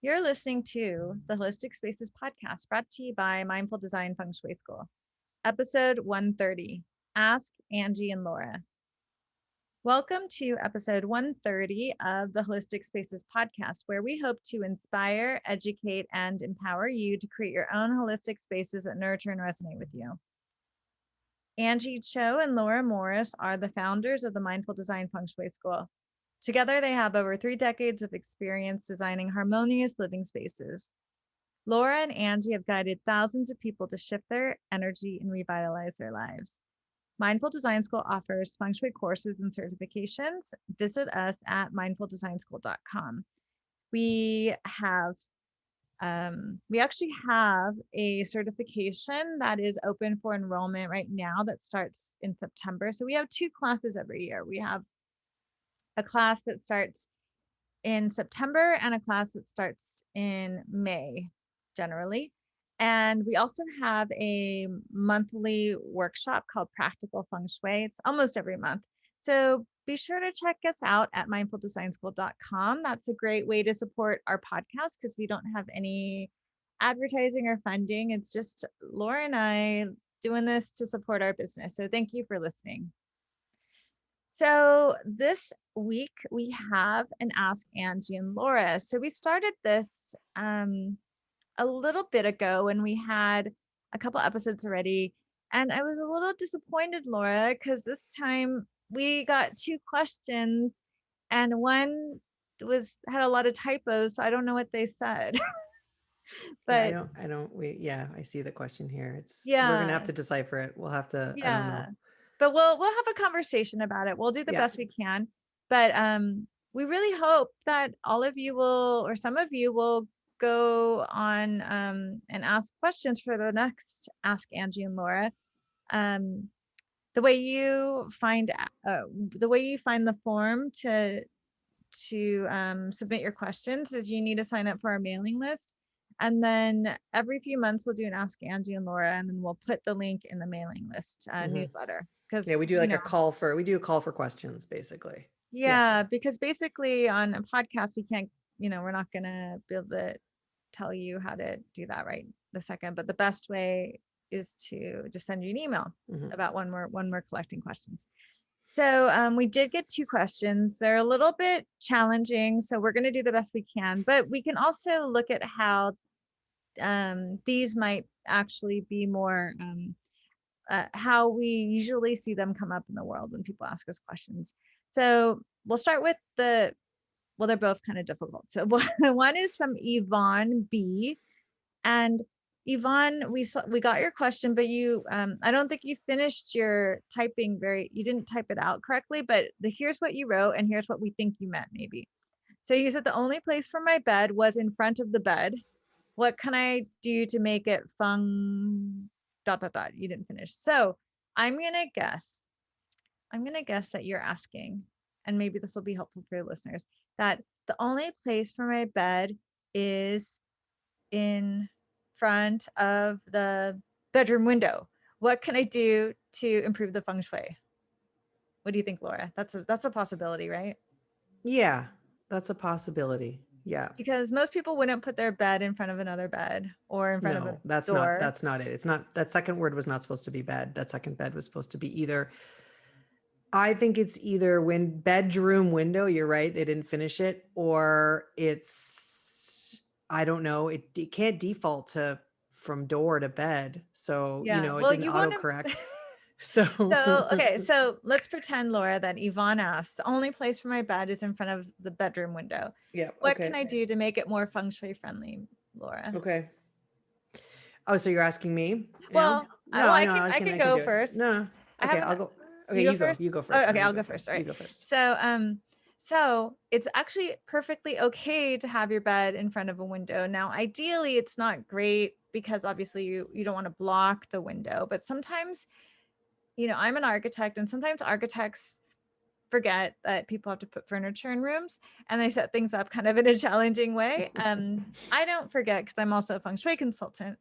You're listening to the Holistic Spaces podcast brought to you by Mindful Design Feng Shui School, episode 130, Ask Anjie and Laura. Welcome to episode 130 of the Holistic Spaces podcast, where we hope to inspire, educate, and empower you to create your own holistic spaces that nurture and resonate with you. Anjie Cho and Laura Morris are the founders of the Mindful Design Feng Shui School. Together, they have over 3 decades of experience designing harmonious living spaces. Laura and Anjie have guided thousands of people to shift their energy and revitalize their lives. Mindful Design School offers feng shui courses and certifications. Visit us at mindfuldesignschool.com. We actually have a certification that is open for enrollment right now that starts in September. So we have 2 classes every year. We have a class that starts in September and a class that starts in May, generally. And we also have a monthly workshop called Practical Feng Shui. It's almost every month. So be sure to check us out at mindfuldesignschool.com. That's a great way to support our podcast because we don't have any advertising or funding. It's just Laura and I doing this to support our business. So thank you for listening. So this week we have an Ask Anjie and Laura. So we started this a little bit ago and we had a couple episodes already. And I was a little disappointed, Laura, because this time we got 2 questions and one had a lot of typos. So I don't know what they said. Yeah, But I see the question here. We're gonna have yeah, to decipher it. We'll have to, I don't yeah. know. But we'll have a conversation about it. We'll do the Yeah. best we can. But we really hope that all of you will, or some of you will go on and ask questions for the next Ask Anjie and Laura. Um, the way you find the form to submit your questions is you need to sign up for our mailing list. And then every few months we'll do an Ask Anjie and Laura, and then we'll put the link in the mailing list Hmm. newsletter. Yeah, Because, we do like a call for we do a call for questions, basically. Yeah. yeah, because basically on a podcast, we can't, we're not going to be able to tell you how to do that right the second, but the best way is to just send you an email Hmm. about when we're collecting questions. So we did get 2 questions. They're a little bit challenging, so we're going to do the best we can, but we can also look at how these might actually be more how we usually see them come up in the world when people ask us questions. So we'll start with they're both kind of difficult. So one is from Yvonne B. And Yvonne, we got your question, but I don't think you finished your typing you didn't type it out correctly, but here's what you wrote and here's what we think you meant maybe. So you said the only place for my bed was in front of the bed. What can I do to make it feng dot dot dot? You didn't finish. So I'm gonna guess. I'm gonna guess that you're asking, and maybe this will be helpful for your listeners, that the only place for my bed is in front of the bedroom window. What can I do to improve the feng shui? What do you think, Laura? That's a possibility, right? Yeah, that's a possibility. Yeah. Because most people wouldn't put their bed in front of another bed or in front of a No, that's not door. that's not it. It's not that second word was not supposed to be bed. That second bed was supposed to be either I think it's either when bedroom window, you're right, they didn't finish it, or it's I don't know, it can't default to from door to bed. So, Yeah. it Well, didn't you want to. autocorrect. So So, okay. So let's pretend, Laura, that Yvonne asked, the only place for my bed is in front of the bedroom window. yeah, What can okay. I do to make it more feng shui friendly, Laura? Okay. Oh, so you're asking me now? Well, No, I know I I can can go do it. first. No. I Okay, haven't. I'll go. Okay, You go You first. go Oh, first. okay. No, you I'll go go first. first. All You right. go first. So it's actually perfectly okay to have your bed in front of a window. Now, ideally, it's not great because obviously you don't want to block the window, but sometimes, I'm an architect and sometimes architects forget that people have to put furniture in rooms and they set things up kind of in a challenging way. I don't forget because I'm also a feng shui consultant.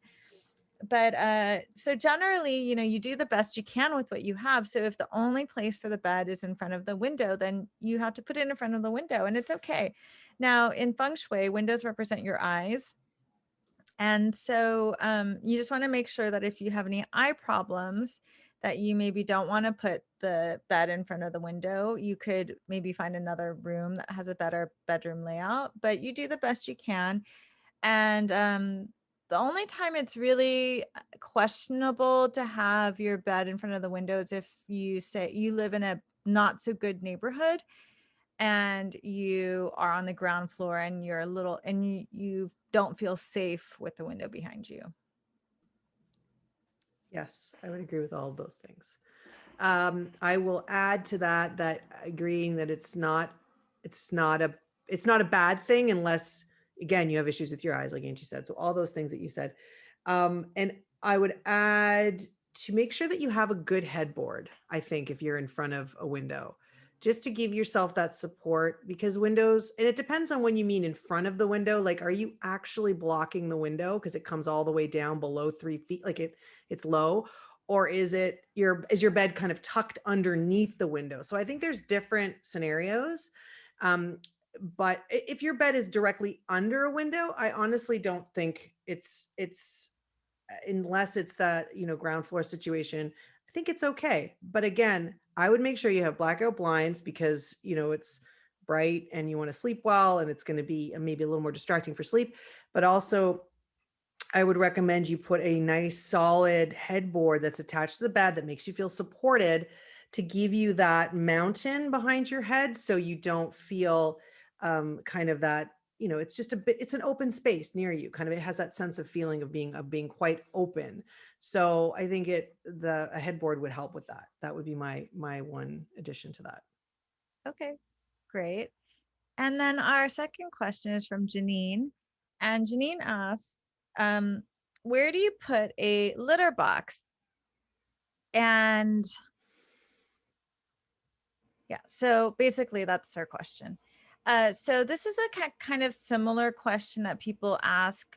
So generally, you do the best you can with what you have. So if the only place for the bed is in front of the window, then you have to put it in front of the window, and it's okay. Now, in Feng Shui, windows represent your eyes. And so you just want to make sure that if you have any eye problems, that you maybe don't want to put the bed in front of the window. You could maybe find another room that has a better bedroom layout, but you do the best you can. And the only time it's really questionable to have your bed in front of the window is if you say you live in a not so good neighborhood and you are on the ground floor and you're a little and you don't feel safe with the window behind you. Yes, I would agree with all of those things. I will add to that agreeing that it's not a it's not a bad thing unless again you have issues with your eyes, like Angie said. So all those things that you said. And I would add to make sure that you have a good headboard, I think, if you're in front of a window, just to give yourself that support because windows, and it depends on when you mean in front of the window. Like, are you actually blocking the window because it comes all the way down below 3 feet? Like it's low, or is your bed kind of tucked underneath the window? So I think there's different scenarios. But if your bed is directly under a window, I honestly don't think it's unless it's that, ground floor situation, I think it's okay. But again, I would make sure you have blackout blinds because, it's bright and you want to sleep well and it's going to be maybe a little more distracting for sleep. But also, I would recommend you put a nice solid headboard that's attached to the bed that makes you feel supported to give you that mountain behind your head so you don't feel kind of that, it's just it's an open space near you. Kind of it has that sense of feeling of being quite open. So I think a headboard would help with that. That would be my one addition to that. Okay, great. And then our second question is from Janine. And Janine asks, where do you put a litter box? And yeah, so basically that's her question. So this is a kind of similar question that people ask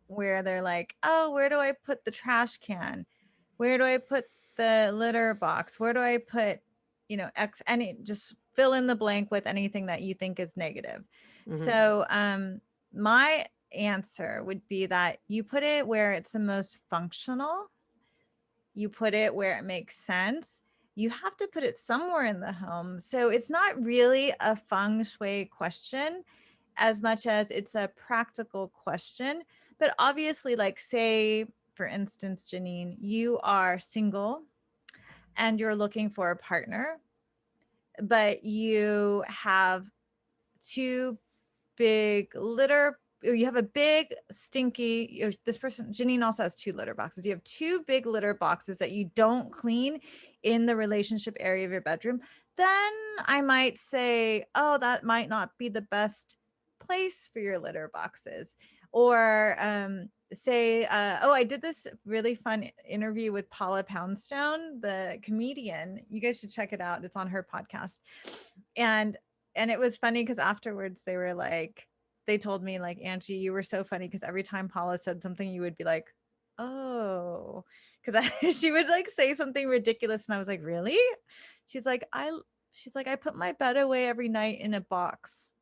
where they're like, oh, where do I put the trash can? Where do I put the litter box? Where do I put, just fill in the blank with anything that you think is negative. Mm-hmm. So my answer would be that you put it where it's the most functional. You put it where it makes sense. You have to put it somewhere in the home. So it's not really a feng shui question as much as it's a practical question. But obviously, like, say, for instance, Janine, you are single and you're looking for a partner, but you have two big litter, or you have a big stinky, this person Janine also has two litter boxes. You have two big litter boxes that you don't clean in the relationship area of your bedroom. Then I might say, oh, that might not be the best place for your litter boxes. Or say, oh, I did this really fun interview with Paula Poundstone, the comedian. You guys should check it out, it's on her podcast. And it was funny because afterwards they were like, they told me, like, Angie, you were so funny because every time Paula said something, you would be like, oh, because she would like say something ridiculous, and I was like, really? She's like, I put my bed away every night in a box,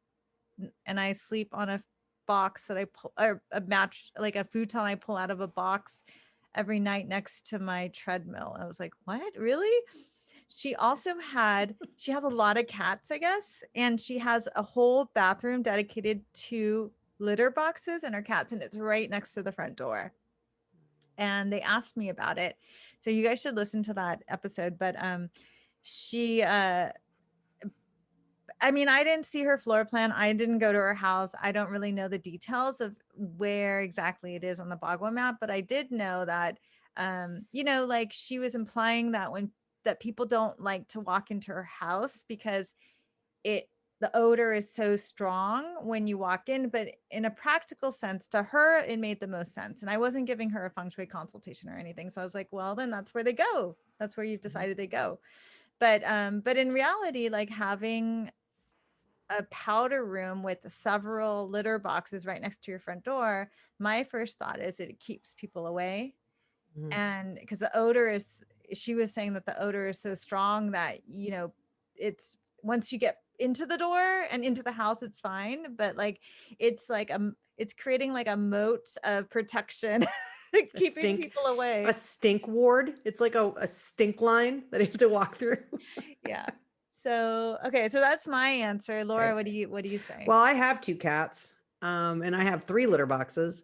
and I sleep on a box that I pull, or a match, like a futon I pull out of a box every night next to my treadmill. I was like, what, really? She has a lot of cats, I guess, and she has a whole bathroom dedicated to litter boxes and her cats, and it's right next to the front door. And they asked me about it. So you guys should listen to that episode. But she I mean, I didn't see her floor plan. I didn't go to her house. I don't really know the details of where exactly it is on the Bagua map, but I did know that, like she was implying that that people don't like to walk into her house because the odor is so strong when you walk in. But in a practical sense, to her, it made the most sense. And I wasn't giving her a feng shui consultation or anything. So I was like, well, then that's where they go. That's where you've decided they go. But in reality, like having a powder room with several litter boxes right next to your front door, my first thought is that it keeps people away. Mhm. And because the odor is, she was saying that the odor is so strong that, it's, once you get into the door and into the house, it's fine. But like, it's creating like a moat of protection, A keeping stink, people a away. stink ward. It's like a stink line that I have to walk through. Yeah. So, okay. So that's my answer. Laura, Right. what do you say? Well, I have 2 cats, and I have 3 litter boxes.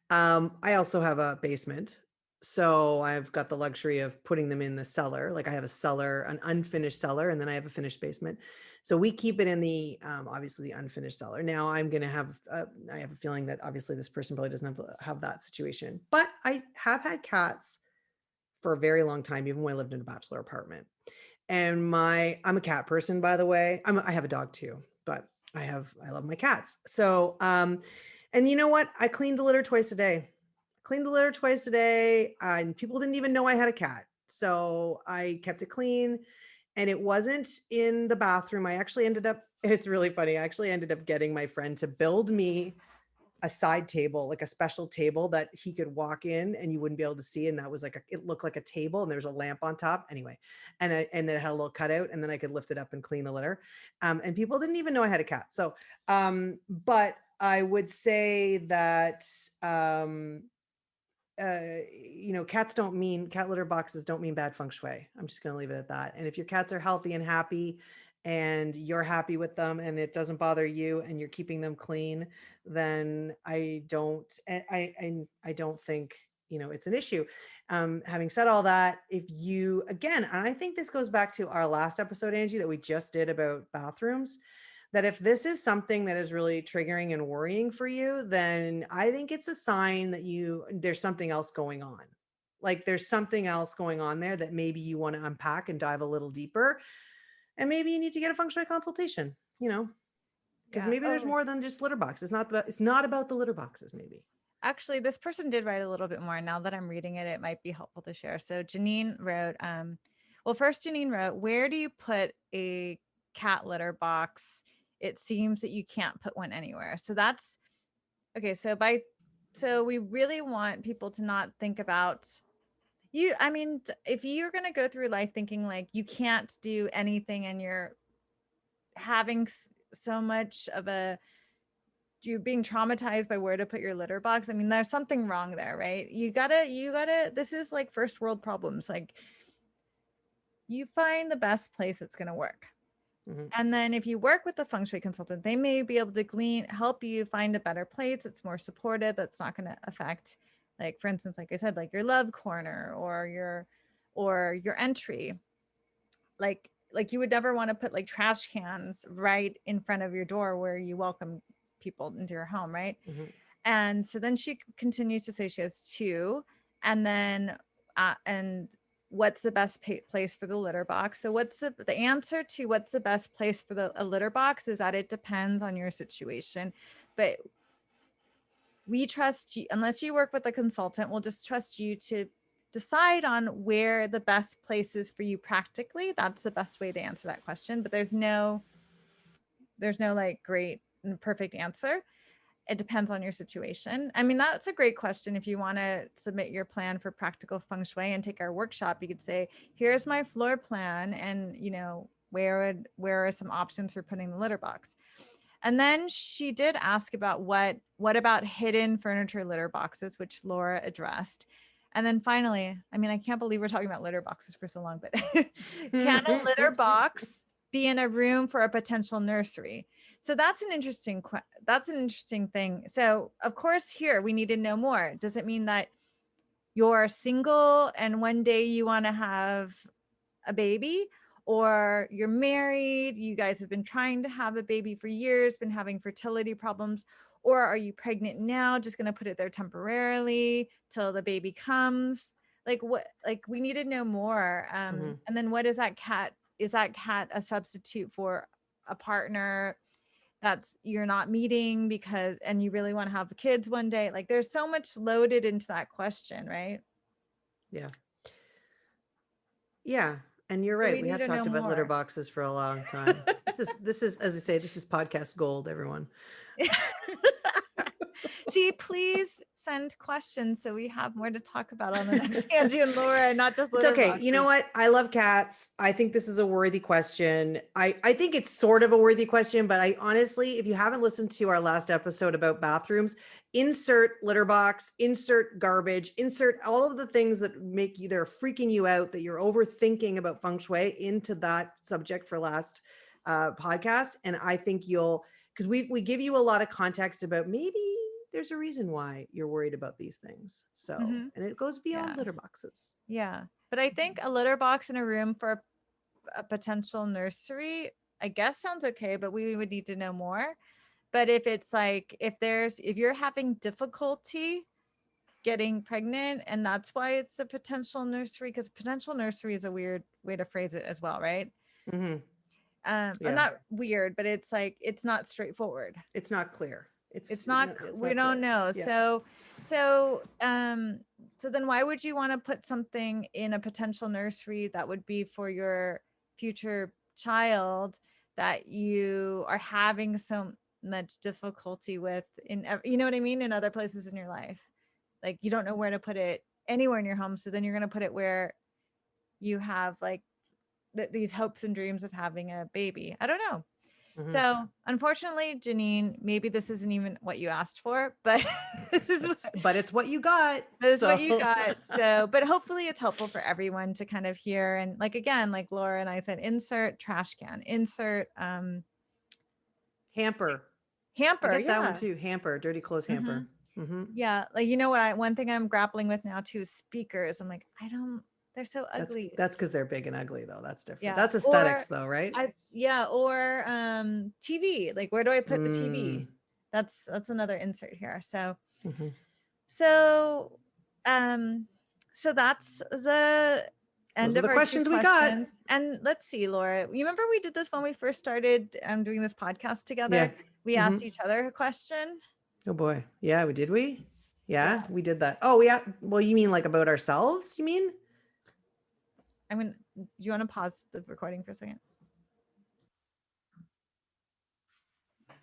I also have a basement, so I've got the luxury of putting them in the cellar. Like I have a cellar, an unfinished cellar, and then I have a finished basement. So we keep it in the obviously the unfinished cellar. Now I'm gonna have I have a feeling that obviously this person probably doesn't have that situation, but I have had cats for a very long time, even when I lived in a bachelor apartment. And I'm a cat person, by the way. I have a dog too, but I love my cats. So, and you know what? I cleaned the litter twice a day. Cleaned the litter twice a day, and people didn't even know I had a cat. So I kept it clean, and it wasn't in the bathroom. I actually ended up, it's really funny. I actually ended up getting my friend to build me a side table, like a special table that he could walk in and you wouldn't be able to see. And that was like it looked like a table and there's a lamp on top anyway. And then it had a little cutout and then I could lift it up and clean the litter. And people didn't even know I had a cat. So, but I would say that, cat litter boxes don't mean bad feng shui. I'm just going to leave it at that. And if your cats are healthy and happy and you're happy with them and it doesn't bother you and you're keeping them clean, then I don't think, it's an issue. Having said all that, if you, again, and I think this goes back to our last episode, Angie, that we just did about bathrooms, that if this is something that is really triggering and worrying for you, then I think it's a sign that there's something else going on. Like there's something else going on there that maybe you want to unpack and dive a little deeper. And maybe you need to get a feng shui consultation, because Yeah. maybe there's Oh, more than just litter boxes. It's not about the litter boxes, maybe. actually, this person did write a little bit more. Now that I'm reading it, it might be helpful to share. So Janine wrote, well, first Janine wrote, where do you put a cat litter box? It seems that you can't put one anywhere. So that's okay. So we really want people to not think about you. I mean, if you're going to go through life thinking like you can't do anything and you're having so much of a, you're being traumatized by where to put your litter box. I mean, there's something wrong there, right? You gotta, this is like first world problems. Like you find the best place that's going to work. Mhm. And then if you work with a feng shui consultant, they may be able to help you find a better place that's more supportive, that's not going to affect, like, for instance, like I said, like your love corner or your entry. Like you would never want to put like trash cans right in front of your door where you welcome people into your home, right? Mhm. And so then she continues to say she has 2. And then, and what's the best place for the litter box? So what's the answer to what's the best place for a litter box is that it depends on your situation. But we trust you, unless you work with a consultant, we'll just trust you to decide on where the best place is for you practically. That's the best way to answer that question. But there's no like great and perfect answer. It depends on your situation. I mean, that's a great question. If you want to submit your plan for practical feng shui and take our workshop, you could say, here's my floor plan. And, where are some options for putting the litter box? And then she did ask about what about hidden furniture litter boxes, which Laura addressed. And then finally, I mean, I can't believe we're talking about litter boxes for so long, but can a litter box be in a room for a potential nursery? So that's an interesting thing. So of course, here we need to know more. Does it mean that you're single and one day you want to have a baby, or you're married, you guys have been trying to have a baby for years, been having fertility problems, or are you pregnant now, just going to put it there temporarily till the baby comes? Like what, like we need to know more. Mhm. And then what is that cat? Is that cat a substitute for a partner that's you're not meeting because, and you really want to have kids one day? Like there's so much loaded into that question, right? Yeah. Yeah. And you're So right. we We need have to know talked about litter more. boxes for a long time. This is, as I say, this is podcast gold, everyone. See, please send questions so we have more to talk about on the next Angie and Laura, and not just It's litter okay. You know boxes. what? I love cats. I think this is a worthy question. I think it's sort of a worthy question, but I honestly, if you haven't listened to our last episode about bathrooms, insert litter box, insert garbage, insert all of the things that make you, they're freaking you out, that you're overthinking about feng shui into that subject for last podcast. And I think you'll, because we give you a lot of context about maybe there's a reason why you're worried about these things. So, Mhm. and it goes beyond Yeah. litter boxes. Yeah. But I think a litter box in a room for a potential nursery, I guess sounds okay, but we would need to know more. But if it's like, if you're having difficulty getting pregnant and that's why it's a potential nursery, because potential nursery is a weird way to phrase it as well, right? Mm-hmm. Or Yeah. not weird, but it's like, it's not straightforward. It's not clear. It's not, It's we not don't clear. know. Yeah. So then why would you want to put something in a potential nursery that would be for your future child that you are having so much difficulty with you know what I mean, in other places in your life? Like you don't know where to put it anywhere in your home. So then you're going to put it where you have like these hopes and dreams of having a baby. I don't know. Mhm. So unfortunately, Janine, maybe this isn't even what you asked for, but this is But it's what you got. this is what you So got. So, but hopefully it's helpful for everyone to kind of hear. And like, again, like Laura and I said, insert trash can, insert hamper. I hamper. get that one Yeah. too. Hamper, dirty clothes hmm hamper. Mm-hmm. Yeah. Like, you know what? One thing I'm grappling with now too is speakers. I'm like, they're so ugly. That's because they're big and ugly though. That's different. Yeah. That's aesthetics Or though, right? or TV. Like, where do I put the Mm. TV? That's another insert here. So, Mm-hmm. So, um, so that's the Those end are of the our two questions we got. questions. And let's see, Laura, you remember we did this when we first started doing this podcast Yeah. together? We Mm-hmm. asked each other a question. Oh boy. Yeah, did we? Yeah. Yeah, we did that. Oh, yeah. Well, you mean like about ourselves? You mean? Do you want to pause the recording for a second?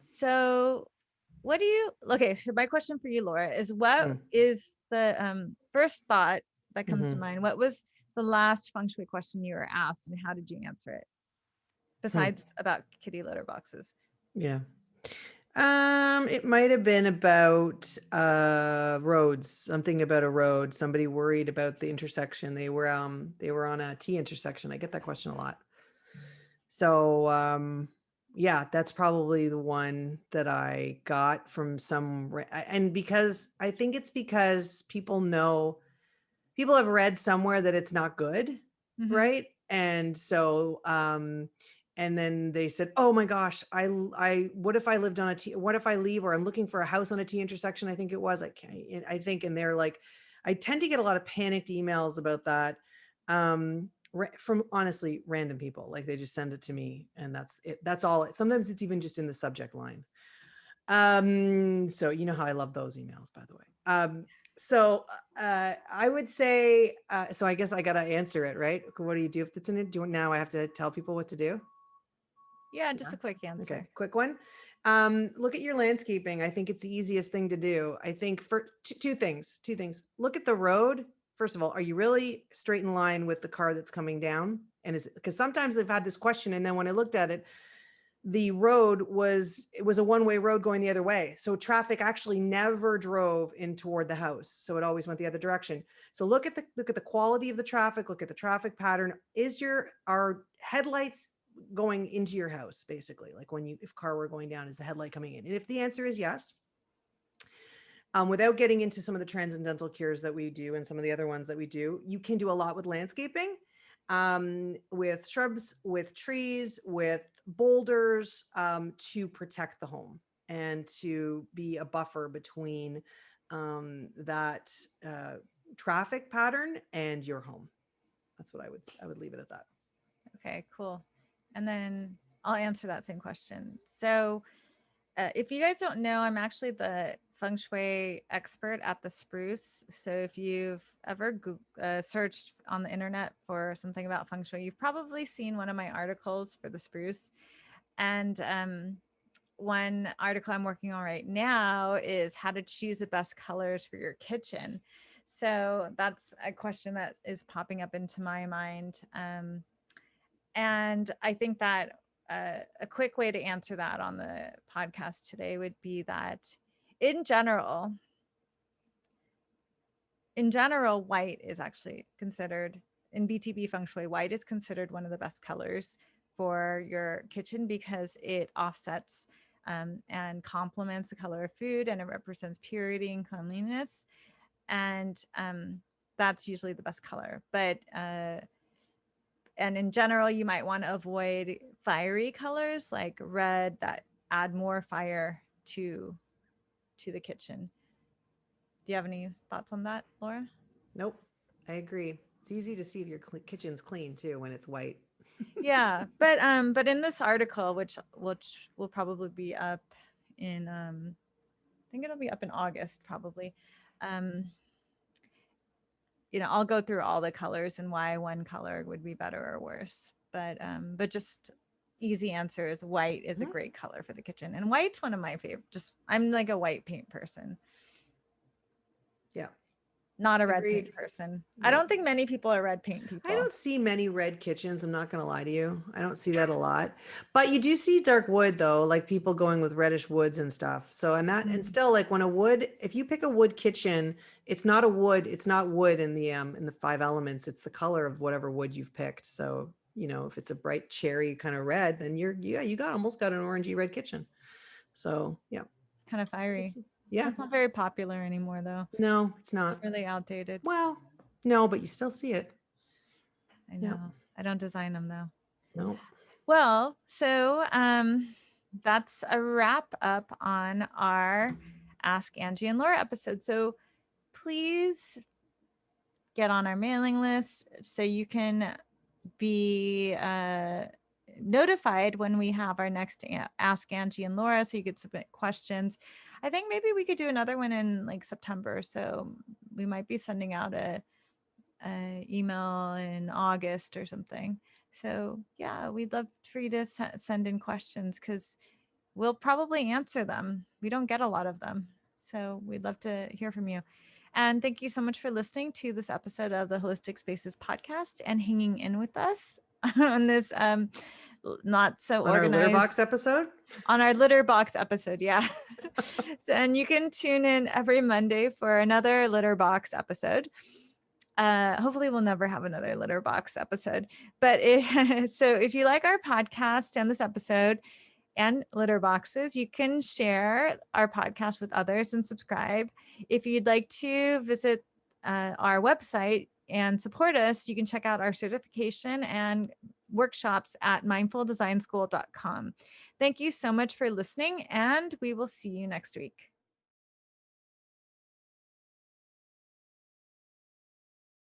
So okay, so my question for you, Laura, is what is the first thought that comes to mind? What was the last feng shui question you were asked and how did you answer it? Besides about kitty litter boxes. Yeah. It might have been about roads. I'm thinking about a road. Somebody worried about the intersection. They were on a T intersection. I get that question a lot. So yeah, that's probably the one that I got from and because I think it's because people have read somewhere that it's not good, right? And so and then they said, oh my gosh, I what if I lived on a T, what if I leave, or I'm looking for a house on a T intersection, I think it was, I think, and they're like, I tend to get a lot of panicked emails about that from honestly random people. Like they just send it to me and that's it. That's all. Sometimes it's even just in the subject line. So you know how I love those emails, by the way. So I would say, so I guess I got to answer it, right? What do you do if it's in it? Now I have to tell people what to do? Yeah, just a quick answer. Okay, quick one. Look at your landscaping. I think it's the easiest thing to do. I think for two things. Look at the road. First of all, are you really straight in line with the car that's coming down? And is because sometimes I've had this question, and then when I looked at it, the road was a one-way road going the other way. So traffic actually never drove in toward the house. So it always went the other direction. So look at the quality of the traffic, look at the traffic pattern. Are headlights going into your house, basically? Like if car were going down, is the headlight coming in? And if the answer is yes, without getting into some of the transcendental cures that we do and some of the other ones that we do, you can do a lot with landscaping, with shrubs, with trees, with boulders, to protect the home and to be a buffer between that traffic pattern and your home. That's what I would leave it at that. Okay, cool. And then I'll answer that same question. So if you guys don't know, I'm actually the feng shui expert at the Spruce. So if you've ever searched on the internet for something about feng shui, you've probably seen one of my articles for the Spruce. And one article I'm working on right now is how to choose the best colors for your kitchen. So that's a question that is popping up into my mind. And I think that a quick way to answer that on the podcast today would be that in general, white is actually considered in BTB Feng Shui, white is considered one of the best colors for your kitchen because it offsets and complements the color of food, and it represents purity and cleanliness. And that's usually the best color. But and in general, you might want to avoid fiery colors like red that add more fire to the kitchen. Do you have any thoughts on that, Laura? Nope. I agree. It's easy to see if your kitchen's clean too when it's white. Yeah, but in this article, which will probably be up in I think it'll be up in August probably. I'll go through all the colors and why one color would be better or worse. But just easy answer is white is a great color for the kitchen, and white's one of my favorite. Just I'm like a white paint person. Yeah. Not a red paint person. No. I don't think many people are red paint people. I don't see many red kitchens. I'm not going to lie to you. I don't see that a lot. But you do see dark wood though, like people going with reddish woods and stuff. So, and still like when if you pick a wood kitchen, it's not wood in the 5 elements. It's the color of whatever wood you've picked. So, if it's a bright cherry kind of red, then you almost got an orangey red kitchen. So, yeah. Kind of fiery. Yeah. It's not very popular anymore though. No, it's not. It's really outdated. Well, no, but you still see it. I know. Yep. I don't design them though. No. Well, so that's a wrap up on our Ask Anjie and Laura episode. So please get on our mailing list so you can be notified when we have our next Ask Anjie and Laura, so you could submit questions. I think maybe we could do another one in like September, so we might be sending out a email in August or something. So yeah, we'd love for you to send in questions because we'll probably answer them. We don't get a lot of them, so we'd love to hear from you. And thank you so much for listening to this episode of the Holistic Spaces podcast and hanging in with us on this not so organized our litter box episode. On our litter box episode, yeah. And you can tune in every Monday for another litter box episode. Hopefully we'll never have another litter box episode, but if you like our podcast and this episode and litter boxes, you can share our podcast with others and subscribe. If you'd like to visit our website and support us, you can check out our certification and workshops at mindfuldesignschool.com. Thank you so much for listening, and we will see you next week.